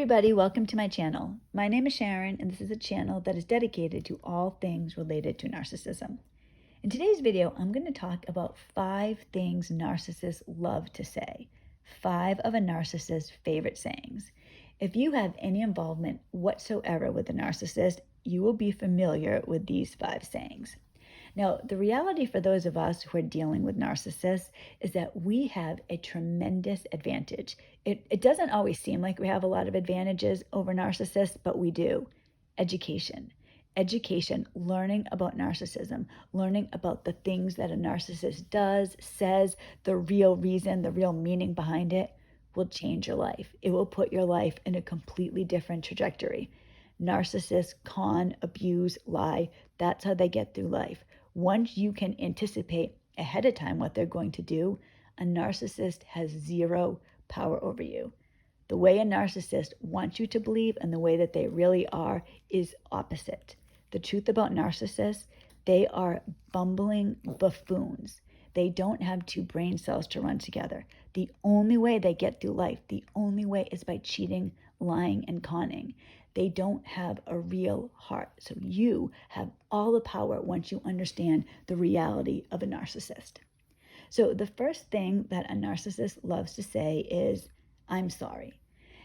everybody, welcome to my channel. My name is Sharon, and this is a channel that is dedicated to all things related to narcissism. In today's video, I'm going to talk about 5 things narcissists love to say. 5 of a narcissist's favorite sayings. If you have any involvement whatsoever with a narcissist, you will be familiar with these 5 sayings. Now, the reality for those of us who are dealing with narcissists is that we have a tremendous advantage. It doesn't always seem like we have a lot of advantages over narcissists, but we do. Education. Education, learning about narcissism, learning about the things that a narcissist does, says, the real reason, the real meaning behind it will change your life. It will put your life in a completely different trajectory. Narcissists con, abuse, lie. That's how they get through life. Once you can anticipate ahead of time what they're going to do, a narcissist has zero power over you. The way a narcissist wants you to believe and the way that they really are is opposite. The truth about narcissists, they are bumbling buffoons. They don't have 2 brain cells to run together. The only way they get through life, the only way is by cheating, lying, and conning. They don't have a real heart. So you have all the power once you understand the reality of a narcissist. So the first thing that a narcissist loves to say is, I'm sorry.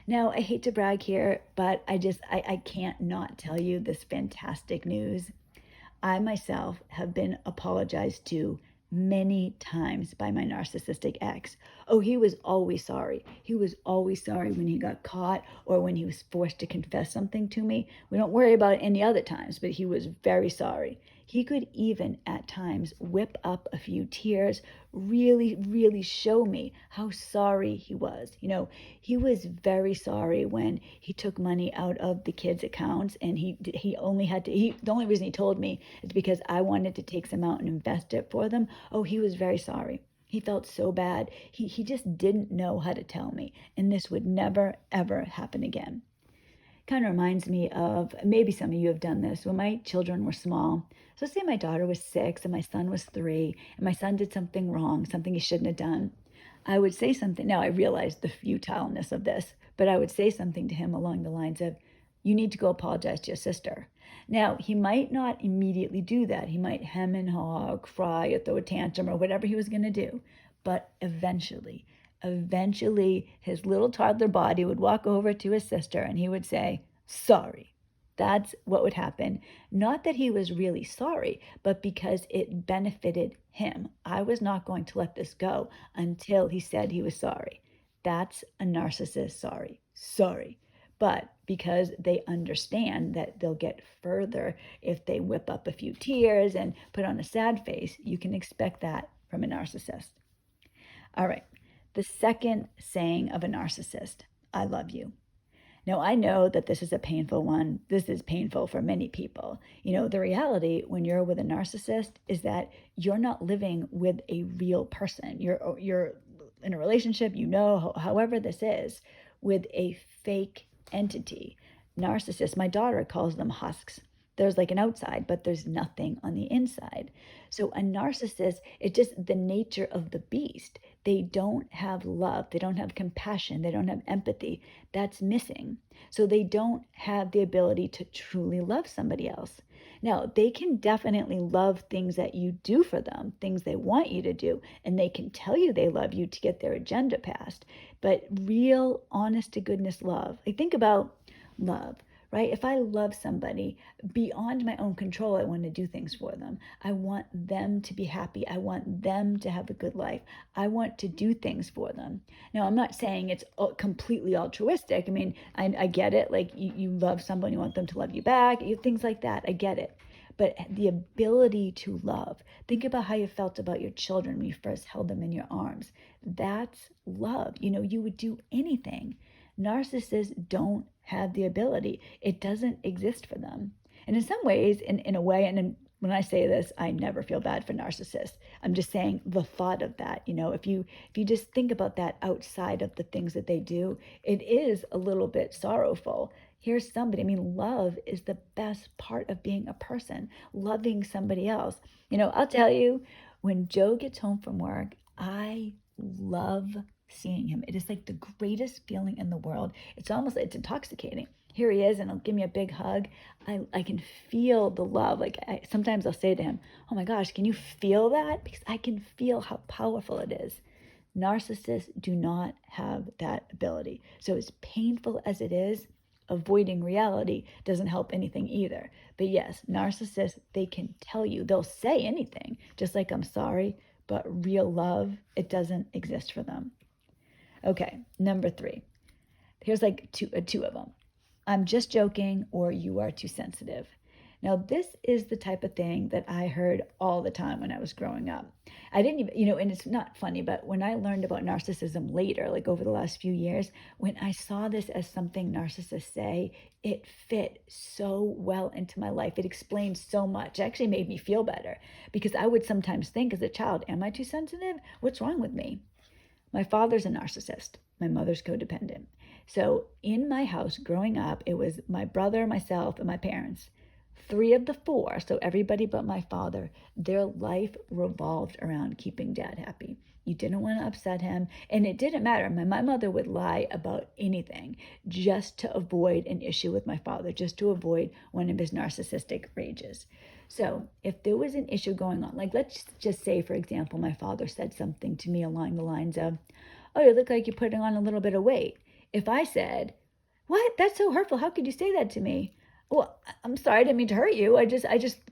Now, I hate to brag here, but I can't not tell you this fantastic news. I myself have been apologized to many times by my narcissistic ex. Oh, he was always sorry. He was always sorry when he got caught or when he was forced to confess something to me. We don't worry about it any other times, but he was very sorry. He could even at times whip up a few tears, really show me how sorry he was. He was very sorry when he took money out of the kids' accounts, and he only had to, the only reason he told me is because I wanted to take some out and invest it for them. Oh, he was very sorry. He felt so bad. He just didn't know how to tell me, and this would never, ever happen again. Kind of reminds me of, maybe some of you have done this, when my children were small. So say my daughter was 6 and my son was 3, and my son did something wrong, something he shouldn't have done. I would say something, now I realize the futileness of this, but I would say something to him along the lines of, you need to go apologize to your sister. Now, he might not immediately do that. He might hem and haw, cry, or throw a tantrum, or whatever he was going to do. But eventually, his little toddler body would walk over to his sister and he would say, sorry. That's what would happen. Not that he was really sorry, but because it benefited him. I was not going to let this go until he said he was sorry. That's a narcissist sorry. But because they understand that they'll get further if they whip up a few tears and put on a sad face, you can expect that from a narcissist. All right. The second saying of a narcissist, I love you. Now, I know that this is a painful one. This is painful for many people. The reality when you're with a narcissist is that you're not living with a real person. You're in a relationship, however this is, with a fake entity. Narcissists, my daughter calls them husks. There's like an outside, but there's nothing on the inside. So a narcissist, it's just the nature of the beast. They don't have love. They don't have compassion. They don't have empathy. That's missing. So they don't have the ability to truly love somebody else. Now, they can definitely love things that you do for them, things they want you to do, and they can tell you they love you to get their agenda passed. But real, honest to goodness love, like think about love. Right? If I love somebody beyond my own control, I want to do things for them. I want them to be happy. I want them to have a good life. I want to do things for them. Now, I'm not saying it's completely altruistic. I mean, I get it. Like you love someone, you want them to love you back, things like that. I get it. But the ability to love, think about how you felt about your children when you first held them in your arms. That's love. You would do anything. Narcissists don't have the ability. It doesn't exist for them. And in some ways, in a way, when I say this, I never feel bad for narcissists. I'm just saying the thought of that, if you just think about that outside of the things that they do, it is a little bit sorrowful. Here's somebody, love is the best part of being a person, loving somebody else. I'll tell you, when Joe gets home from work, I love seeing him. It is like the greatest feeling in the world. It's intoxicating. Here he is, and he'll give me a big hug. I can feel the love. Like sometimes I'll say to him, "Oh my gosh, can you feel that?" Because I can feel how powerful it is. Narcissists do not have that ability. So as painful as it is, avoiding reality doesn't help anything either. But yes, narcissists, they can tell you, they'll say anything, just like I'm sorry, but real love, it doesn't exist for them. Okay, number 3. Here's like two of them. I'm just joking, or you are too sensitive. Now, this is the type of thing that I heard all the time when I was growing up. I didn't even, and it's not funny, but when I learned about narcissism later, like over the last few years, when I saw this as something narcissists say, it fit so well into my life. It explained so much. It actually made me feel better because I would sometimes think as a child, am I too sensitive? What's wrong with me? My father's a narcissist. My mother's codependent. So in my house growing up, it was my brother, myself, and my parents. 3 of the 4, so everybody but my father, their life revolved around keeping dad happy. You didn't want to upset him, and it didn't matter. My mother would lie about anything just to avoid an issue with my father, just to avoid one of his narcissistic rages. So if there was an issue going on, like let's just say, for example, my father said something to me along the lines of, "Oh, you look like you're putting on a little bit of weight." If I said, "What? That's so hurtful. How could you say that to me?" "Well, I'm sorry, I didn't mean to hurt you. I just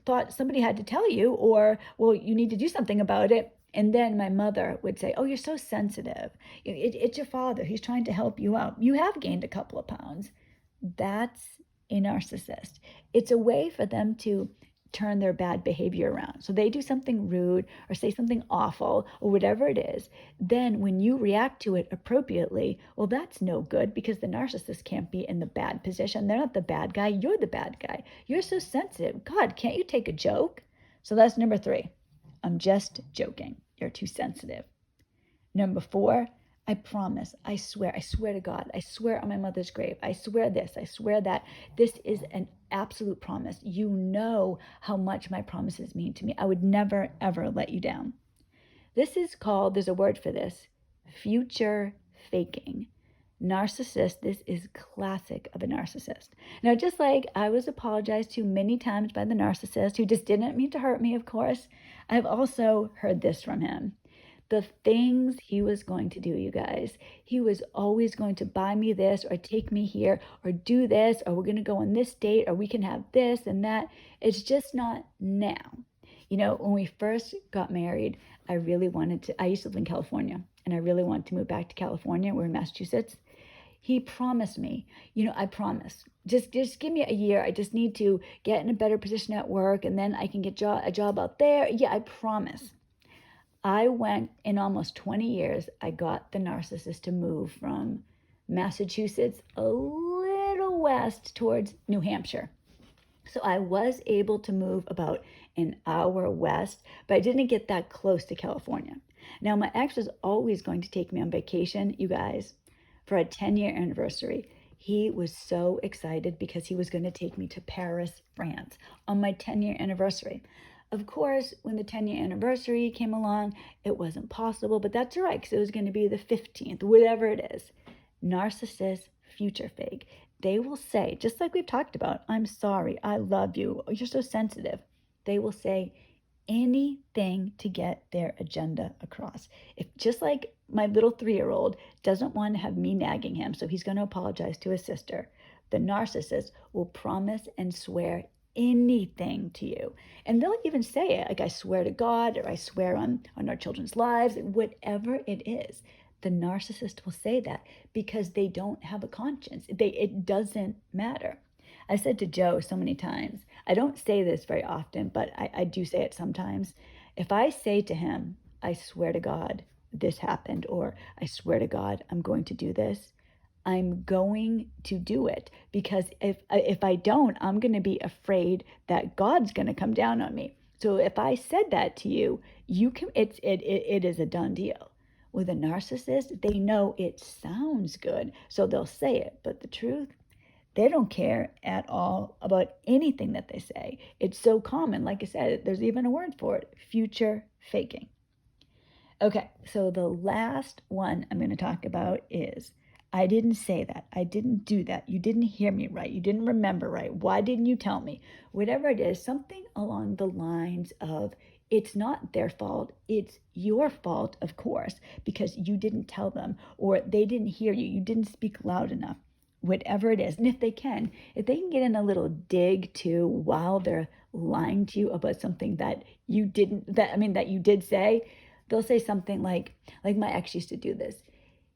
thought somebody had to tell you, or, well, you need to do something about it." And then my mother would say, "Oh, you're so sensitive. It's your father. He's trying to help you out. You have gained a couple of pounds." That's a narcissist. It's a way for them to turn their bad behavior around. So they do something rude or say something awful or whatever it is. Then when you react to it appropriately, well, that's no good because the narcissist can't be in the bad position. They're not the bad guy. You're the bad guy. You're so sensitive. God, can't you take a joke? So that's number 3. I'm just joking. You're too sensitive. Number 4, I promise, I swear to God, I swear on my mother's grave, I swear this, I swear that. This is an absolute promise. You know how much my promises mean to me. I would never, ever let you down. This is called, there's a word for this, future faking. Narcissist, this is classic of a narcissist. Now, just like I was apologized to many times by the narcissist, who just didn't mean to hurt me, of course, I've also heard this from him. The things he was going to do, you guys. He was always going to buy me this or take me here or do this, or we're going to go on this date, or we can have this and that. It's just not now. When we first got married, I used to live in California, and I really wanted to move back to California. We're in Massachusetts. He promised me, I promise, just give me a year. I just need to get in a better position at work, and then I can get a job out there. Yeah, I promise. I went in almost 20 years, I got the narcissist to move from Massachusetts a little west towards New Hampshire. So I was able to move about an hour west, but I didn't get that close to California. Now, my ex was always going to take me on vacation, you guys, for a 10-year anniversary. He was so excited because he was going to take me to Paris, France on my 10-year anniversary. Of course, when the 10-year anniversary came along, it wasn't possible, but that's all right because it was going to be the 15th, whatever it is. Narcissist, future fake. They will say, just like we've talked about, "I'm sorry, I love you, you're so sensitive." They will say anything to get their agenda across. If just like my little 3-year-old doesn't want to have me nagging him, so he's going to apologize to his sister, the narcissist will promise and swear anything to you. And they'll even say it, like, "I swear to God," or "I swear on our children's lives," whatever it is. The narcissist will say that because they don't have a conscience. It doesn't matter. I said to Joe so many times, I don't say this very often, but I do say it sometimes. If I say to him, "I swear to God this happened," or "I swear to God I'm going to do this," I'm going to do it, because if I don't, I'm going to be afraid that God's going to come down on me. So if I said that to you, it is a done deal. With a narcissist, they know it sounds good, so they'll say it, but the truth, they don't care at all about anything that they say. It's so common. Like I said, there's even a word for it: future faking. Okay, so the last one I'm going to talk about is I didn't say that. I didn't do that. You didn't hear me right. You didn't remember right. Why didn't you tell me? Whatever it is, something along the lines of it's not their fault. It's your fault, of course, because you didn't tell them or they didn't hear you. You didn't speak loud enough. Whatever it is. And if they can get in a little dig too while they're lying to you about something that you didn't, that you did say, they'll say something like my ex used to do this.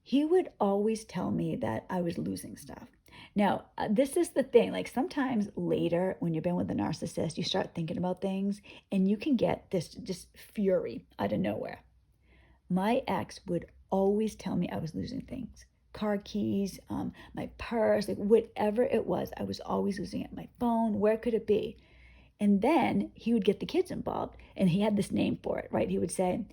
He would always tell me that I was losing stuff. Now, this is the thing. Like sometimes later, when you've been with a narcissist, you start thinking about things and you can get this just fury out of nowhere. My ex would always tell me I was losing things. Car keys, my purse, like whatever it was, I was always losing it. My phone, where could it be? And then he would get the kids involved, and he had this name for it, right? He would say,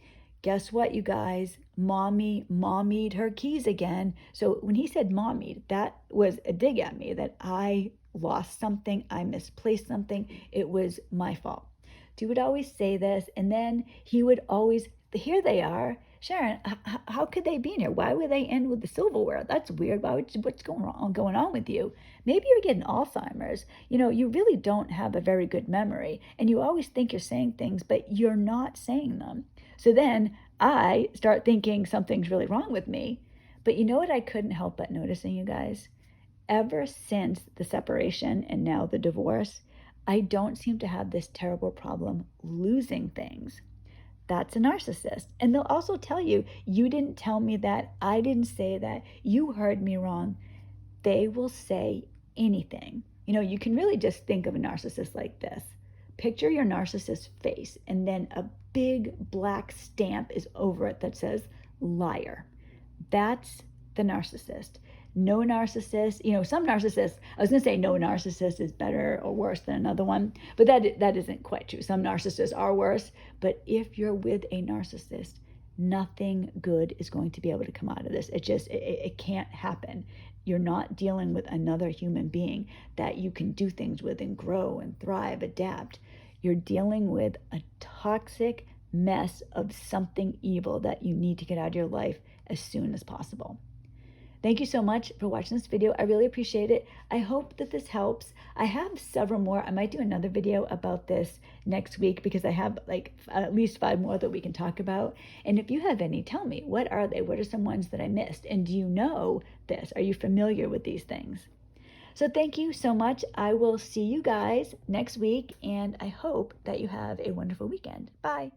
guess what, you guys? Mommied her keys again. So when he said mommied, that was a dig at me that I lost something, I misplaced something. It was my fault. He would always say this, and then he would always, here they are. Sharon, how could they be in here? Why would they end with the silverware? That's weird. What's going on with you? Maybe you're getting Alzheimer's. You really don't have a very good memory, and you always think you're saying things, but you're not saying them. So then I start thinking something's really wrong with me. But you know what I couldn't help but noticing, you guys? Ever since the separation and now the divorce, I don't seem to have this terrible problem losing things. That's a narcissist. And they'll also tell you, you didn't tell me that, I didn't say that, you heard me wrong. They will say anything. You can really just think of a narcissist like this. Picture your narcissist face, and then a big black stamp is over it that says liar. That's the narcissist. No narcissist, some narcissists, I was going to say no narcissist is better or worse than another one, but that isn't quite true. Some narcissists are worse, but if you're with a narcissist, nothing good is going to be able to come out of this. It can't happen. You're not dealing with another human being that you can do things with and grow and thrive, adapt. You're dealing with a toxic mess of something evil that you need to get out of your life as soon as possible. Thank you so much for watching this video. I really appreciate it. I hope that this helps. I have several more. I might do another video about this next week because I have at least 5 more that we can talk about. And if you have any, tell me, what are they? What are some ones that I missed? And do you know this? Are you familiar with these things? So thank you so much. I will see you guys next week, and I hope that you have a wonderful weekend. Bye.